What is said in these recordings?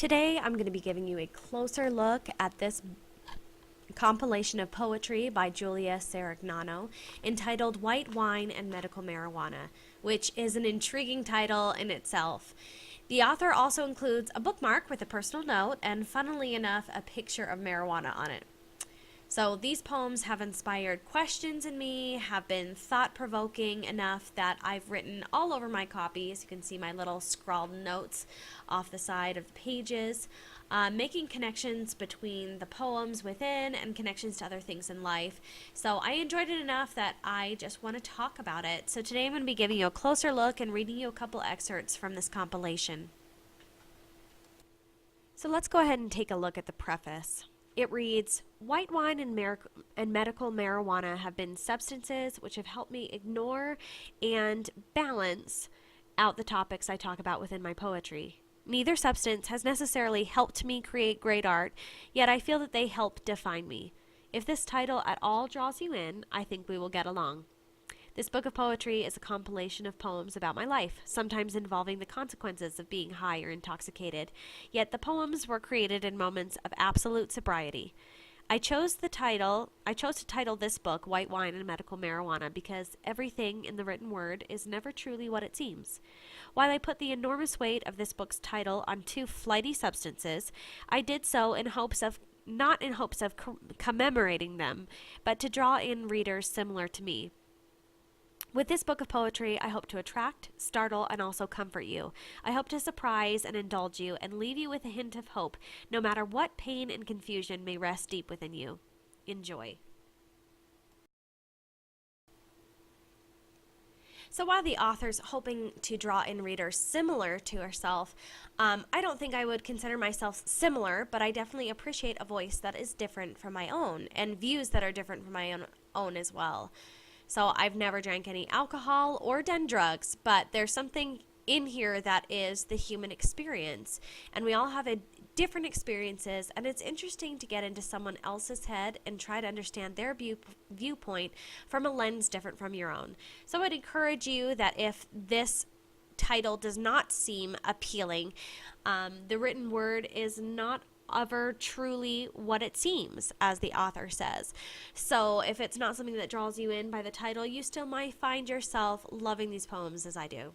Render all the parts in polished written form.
Today I'm going to be giving you a closer look at this compilation of poetry by Julia Cirignano entitled White Wine and Medical Marijuana, which is an intriguing title in itself. The author also includes a bookmark with a personal note and, funnily enough, a picture of marijuana on it. So these poems have inspired questions in me, have been thought-provoking enough that I've written all over my copy. As you can see, my little scrawled notes off the side of the pages, making connections between the poems within and connections to other things in life. So I enjoyed it enough that I just want to talk about it. So today I'm going to be giving you a closer look and reading you a couple excerpts from this compilation. So let's go ahead and take a look at the preface. It reads, white wine and medical marijuana have been substances which have helped me ignore and balance out the topics I talk about within my poetry. Neither substance has necessarily helped me create great art, yet I feel that they help define me. If this title at all draws you in, I think we will get along. This book of poetry is a compilation of poems about my life, sometimes involving the consequences of being high or intoxicated. Yet the poems were created in moments of absolute sobriety. I chose to title this book White Wine and Medical Marijuana because everything in the written word is never truly what it seems. While I put the enormous weight of this book's title on two flighty substances, I did so not in hopes of commemorating them, but to draw in readers similar to me. With this book of poetry, I hope to attract, startle, and also comfort you. I hope to surprise and indulge you and leave you with a hint of hope, no matter what pain and confusion may rest deep within you. Enjoy. So while the author's hoping to draw in readers similar to herself, I don't think I would consider myself similar, but I definitely appreciate a voice that is different from my own and views that are different from my own as well. So I've never drank any alcohol or done drugs, but there's something in here that is the human experience. And we all have different experiences, and it's interesting to get into someone else's head and try to understand their viewpoint from a lens different from your own. So I'd encourage you that if this title does not seem appealing, the written word is not ever truly what it seems, as the author says. So if it's not something that draws you in by the title, you still might find yourself loving these poems as I do.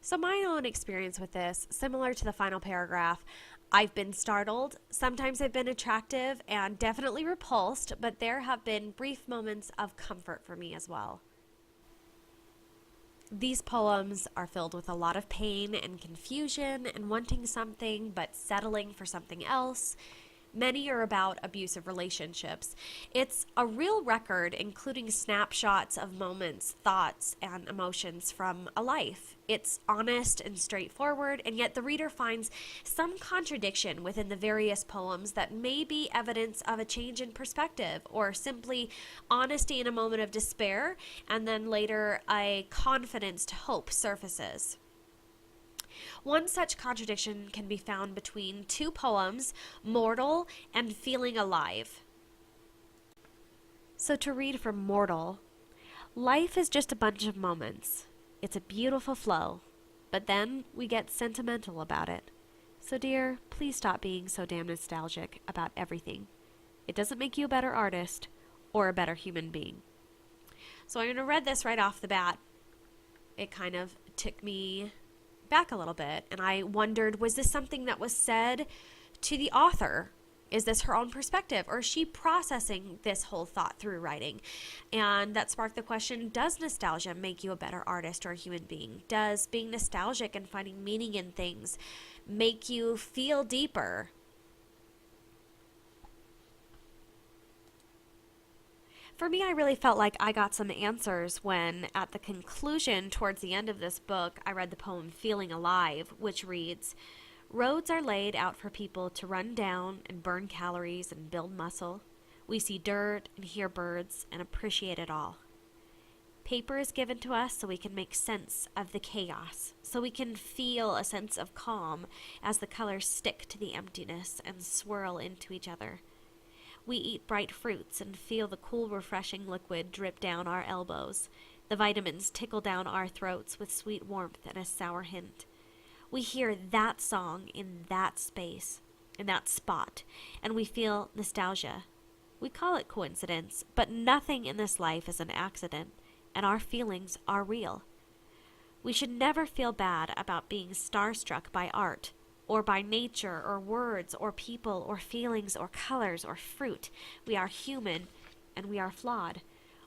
So my own experience with this, similar to the final paragraph, I've been startled, sometimes I've been attractive and definitely repulsed, but there have been brief moments of comfort for me as well. These poems are filled with a lot of pain and confusion and wanting something but settling for something else. Many are about abusive relationships. It's a real record, including snapshots of moments, thoughts, and emotions from a life. It's honest and straightforward, and yet the reader finds some contradiction within the various poems that may be evidence of a change in perspective, or simply honesty in a moment of despair, and then later a confidence to hope surfaces. One such contradiction can be found between two poems, Mortal and Feeling Alive. So to read from Mortal, life is just a bunch of moments. It's a beautiful flow, but then we get sentimental about it. So dear, please stop being so damn nostalgic about everything. It doesn't make you a better artist or a better human being. So I'm going to read this right off the bat. It kind of took me back a little bit, and I wondered, was this something that was said to the author? Is this her own perspective, or is she processing this whole thought through writing? And that sparked the question, does nostalgia make you a better artist or a human being? Does being nostalgic and finding meaning in things make you feel deeper? For me, I really felt like I got some answers when, at the conclusion, towards the end of this book, I read the poem Feeling Alive, which reads, roads are laid out for people to run down and burn calories and build muscle. We see dirt and hear birds and appreciate it all. Paper is given to us so we can make sense of the chaos, so we can feel a sense of calm as the colors stick to the emptiness and swirl into each other. We eat bright fruits and feel the cool, refreshing liquid drip down our elbows. The vitamins tickle down our throats with sweet warmth and a sour hint. We hear that song in that space, in that spot, and we feel nostalgia. We call it coincidence, but nothing in this life is an accident, and our feelings are real. We should never feel bad about being starstruck by art, or by nature, or words, or people, or feelings, or colors, or fruit. We are human, and we are flawed.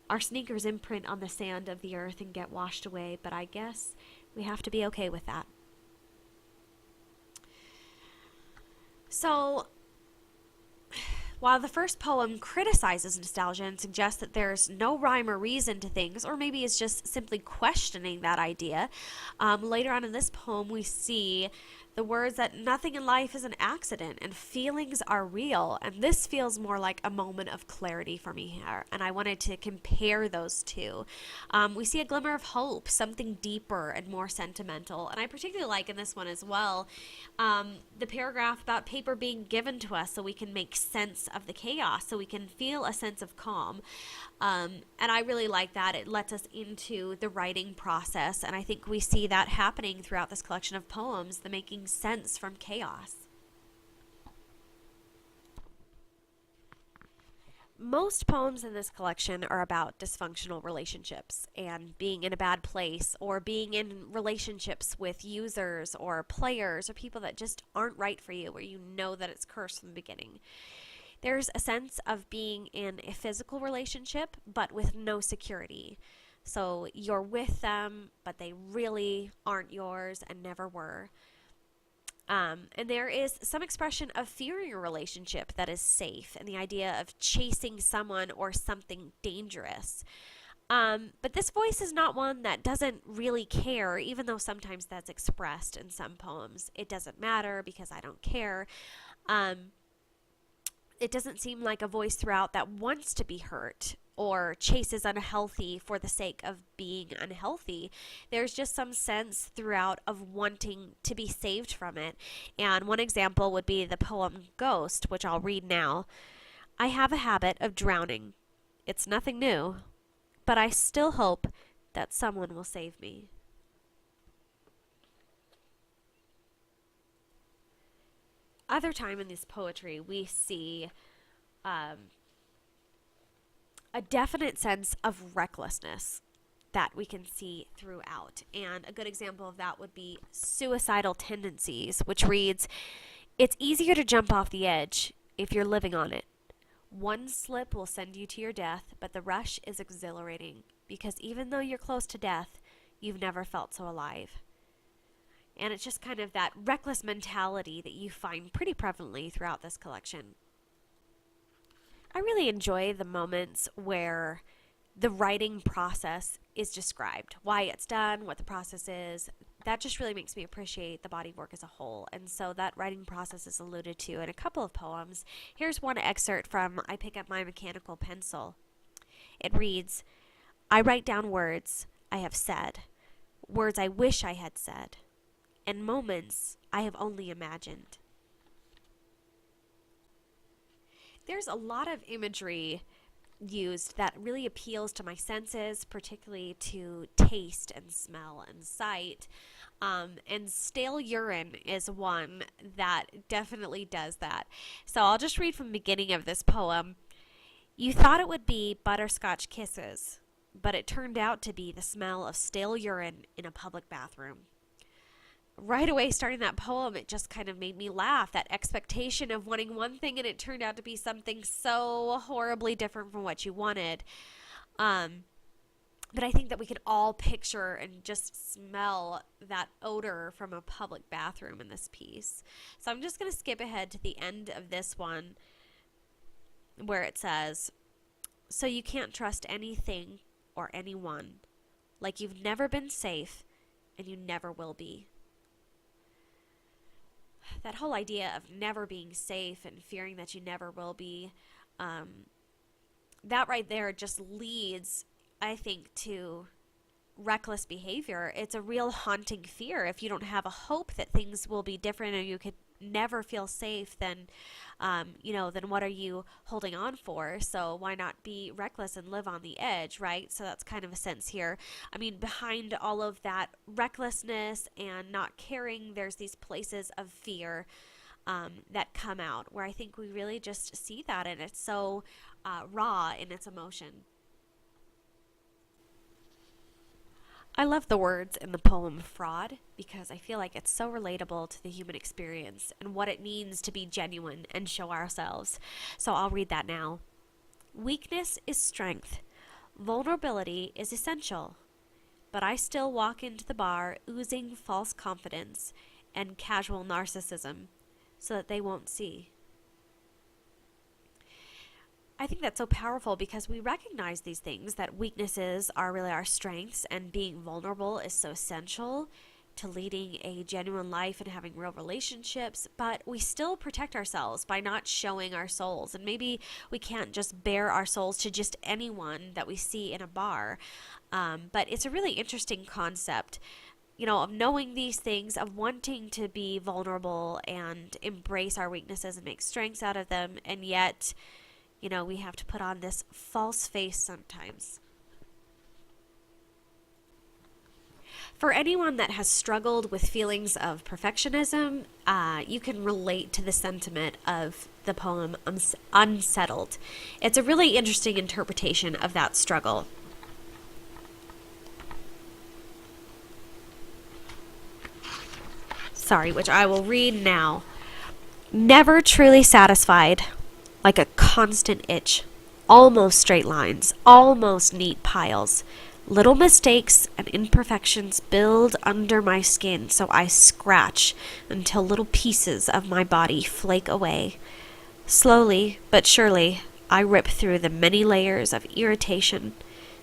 Our sneakers imprint on the sand of the earth and get washed away, but I guess we have to be okay with that. So, while the first poem criticizes nostalgia and suggests that there's no rhyme or reason to things, or maybe it's just simply questioning that idea, later on in this poem we see the words that nothing in life is an accident and feelings are real. And this feels more like a moment of clarity for me here. And I wanted to compare those two. We see a glimmer of hope, something deeper and more sentimental. And I particularly like in this one as well the paragraph about paper being given to us so we can make sense of the chaos, so we can feel a sense of calm. And I really like that. It lets us into the writing process. And I think we see that happening throughout this collection of poems, the making sense from chaos. Most poems in this collection are about dysfunctional relationships and being in a bad place, or being in relationships with users or players or people that just aren't right for you, where you know that it's cursed from the beginning. There's a sense of being in a physical relationship but with no security. So you're with them, but they really aren't yours and never were. And there is some expression of fearing a relationship that is safe, and the idea of chasing someone or something dangerous. But this voice is not one that doesn't really care, even though sometimes that's expressed in some poems. It doesn't matter because I don't care. It doesn't seem like a voice throughout that wants to be hurt or chases unhealthy for the sake of being unhealthy. There's just some sense throughout of wanting to be saved from it. And one example would be the poem Ghost, which I'll read now. I have a habit of drowning. It's nothing new, but I still hope that someone will save me. Other time in this poetry, we see a definite sense of recklessness that we can see throughout. And a good example of that would be Suicidal Tendencies, which reads, it's easier to jump off the edge if you're living on it. One slip will send you to your death, but the rush is exhilarating because even though you're close to death, you've never felt so alive. And it's just kind of that reckless mentality that you find pretty prevalently throughout this collection. I really enjoy the moments where the writing process is described, why it's done, what the process is. That just really makes me appreciate the body of work as a whole. And so that writing process is alluded to in a couple of poems. Here's one excerpt from I Pick Up My Mechanical Pencil. It reads, I write down words I have said, words I wish I had said, and moments I have only imagined. There's a lot of imagery used that really appeals to my senses, particularly to taste and smell and sight. And stale urine is one that definitely does that. So I'll just read from the beginning of this poem. You thought it would be butterscotch kisses, but it turned out to be the smell of stale urine in a public bathroom. Right away, starting that poem, it just kind of made me laugh. That expectation of wanting one thing and it turned out to be something so horribly different from what you wanted. But I think that we can all picture and just smell that odor from a public bathroom in this piece. So I'm just going to skip ahead to the end of this one where it says, so you can't trust anything or anyone, like you've never been safe and you never will be. That whole idea of never being safe and fearing that you never will be, that right there just leads, I think, to reckless behavior. It's a real haunting fear if you don't have a hope that things will be different or you could never feel safe, then then what are you holding on for? So why not be reckless and live on the edge, right? So that's kind of a sense here. I mean, behind all of that recklessness and not caring, there's these places of fear that come out, where I think we really just see that, and it's so raw in its emotion. I love the words in the poem Fraud because I feel like it's so relatable to the human experience and what it means to be genuine and show ourselves. So I'll read that now. Weakness is strength. Vulnerability is essential. But I still walk into the bar oozing false confidence and casual narcissism so that they won't see. I think that's so powerful because we recognize these things, that weaknesses are really our strengths, and being vulnerable is so essential to leading a genuine life and having real relationships, but we still protect ourselves by not showing our souls. And maybe we can't just bare our souls to just anyone that we see in a bar, but it's a really interesting concept, of knowing these things, of wanting to be vulnerable and embrace our weaknesses and make strengths out of them, and yet we have to put on this false face sometimes. For anyone that has struggled with feelings of perfectionism, you can relate to the sentiment of the poem Unsettled. It's a really interesting interpretation of that struggle. Which I will read now. Never truly satisfied, like a constant itch, almost straight lines, almost neat piles. Little mistakes and imperfections build under my skin, so I scratch until little pieces of my body flake away. Slowly but surely, I rip through the many layers of irritation,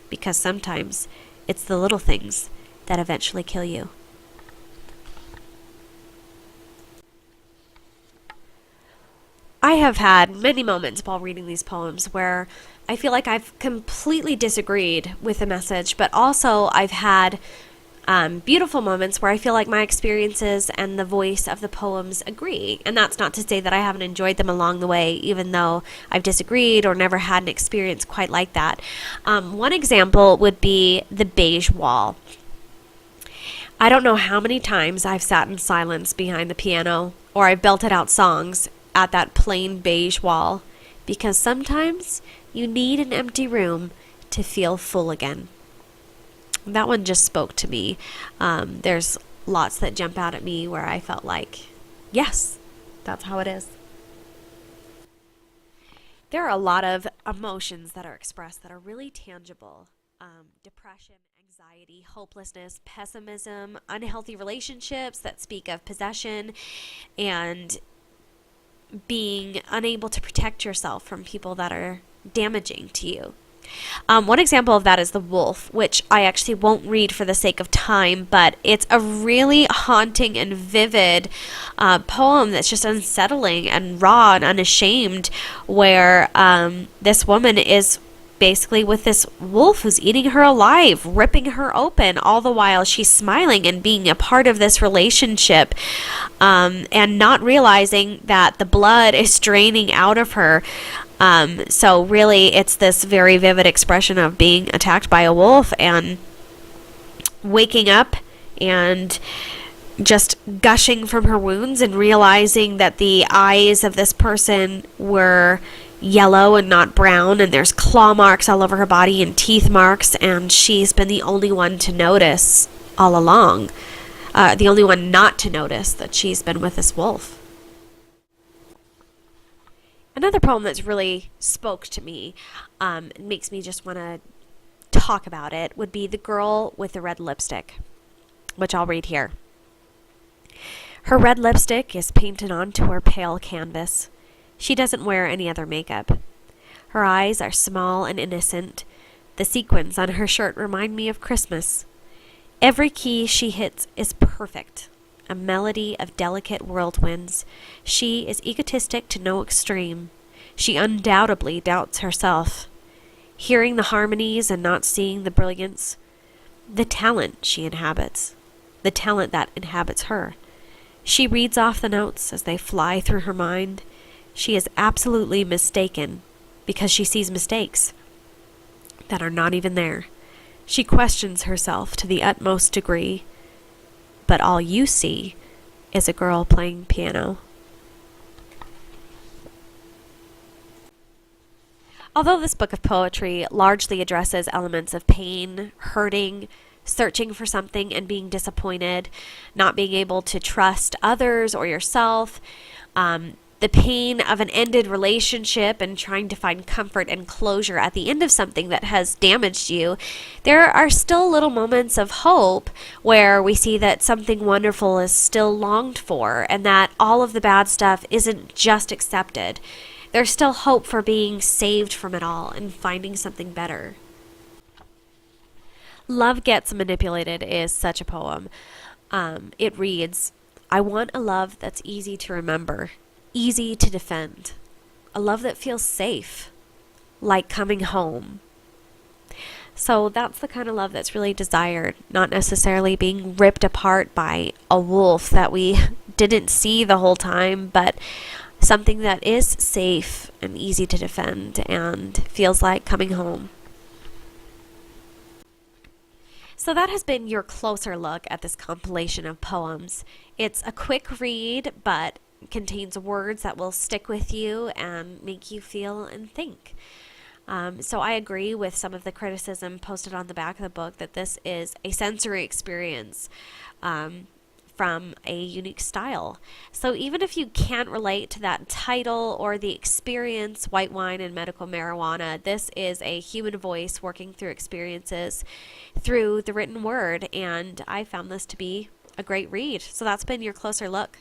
because sometimes it's the little things that eventually kill you. I have had many moments while reading these poems where I feel like I've completely disagreed with the message, but also I've had beautiful moments where I feel like my experiences and the voice of the poems agree. And that's not to say that I haven't enjoyed them along the way, even though I've disagreed or never had an experience quite like that. One example would be the Beige Wall. I don't know how many times I've sat in silence behind the piano, or I've belted out songs at that plain beige wall, because sometimes you need an empty room to feel full again. That one just spoke to me. There's lots that jump out at me where I felt like, yes, that's how it is. There are a lot of emotions that are expressed that are really tangible. Depression, anxiety, hopelessness, pessimism, unhealthy relationships that speak of possession, and being unable to protect yourself from people that are damaging to you. One example of that is The Wolf, which I actually won't read for the sake of time, but it's a really haunting and vivid poem that's just unsettling and raw and unashamed, where this woman is basically with this wolf who's eating her alive, ripping her open, all the while she's smiling and being a part of this relationship, and not realizing that the blood is draining out of her. So really, it's this very vivid expression of being attacked by a wolf and waking up and just gushing from her wounds and realizing that the eyes of this person were yellow and not brown, and there's claw marks all over her body and teeth marks, and she's been the only one to notice all along, the only one not to notice that she's been with this wolf. Another poem that's really spoke to me, makes me just want to talk about it, would be The Girl with the Red Lipstick, which I'll read here. Her red lipstick is painted onto her pale canvas. She doesn't wear any other makeup. Her eyes are small and innocent. The sequins on her shirt remind me of Christmas. Every key she hits is perfect, a melody of delicate whirlwinds. She is egotistic to no extreme. She undoubtedly doubts herself. Hearing the harmonies and not seeing the brilliance, the talent she inhabits, the talent that inhabits her. She reads off the notes as they fly through her mind. She is absolutely mistaken because she sees mistakes that are not even there. She questions herself to the utmost degree, but all you see is a girl playing piano. Although this book of poetry largely addresses elements of pain, hurting, searching for something and being disappointed, not being able to trust others or yourself, the pain of an ended relationship and trying to find comfort and closure at the end of something that has damaged you, there are still little moments of hope where we see that something wonderful is still longed for and that all of the bad stuff isn't just accepted. There's still hope for being saved from it all and finding something better. Love Gets Manipulated is such a poem. It reads, I want a love that's easy to remember, easy to defend, a love that feels safe, like coming home. So that's the kind of love that's really desired, not necessarily being ripped apart by a wolf that we didn't see the whole time, but something that is safe and easy to defend and feels like coming home. So that has been your closer look at this compilation of poems. It's a quick read, but contains words that will stick with you and make you feel and think. So I agree with some of the criticism posted on the back of the book that this is a sensory experience from a unique style. So even if you can't relate to that title or the experience, white wine and medical marijuana, this is a human voice working through experiences through the written word, and I found this to be a great read. So that's been your closer look.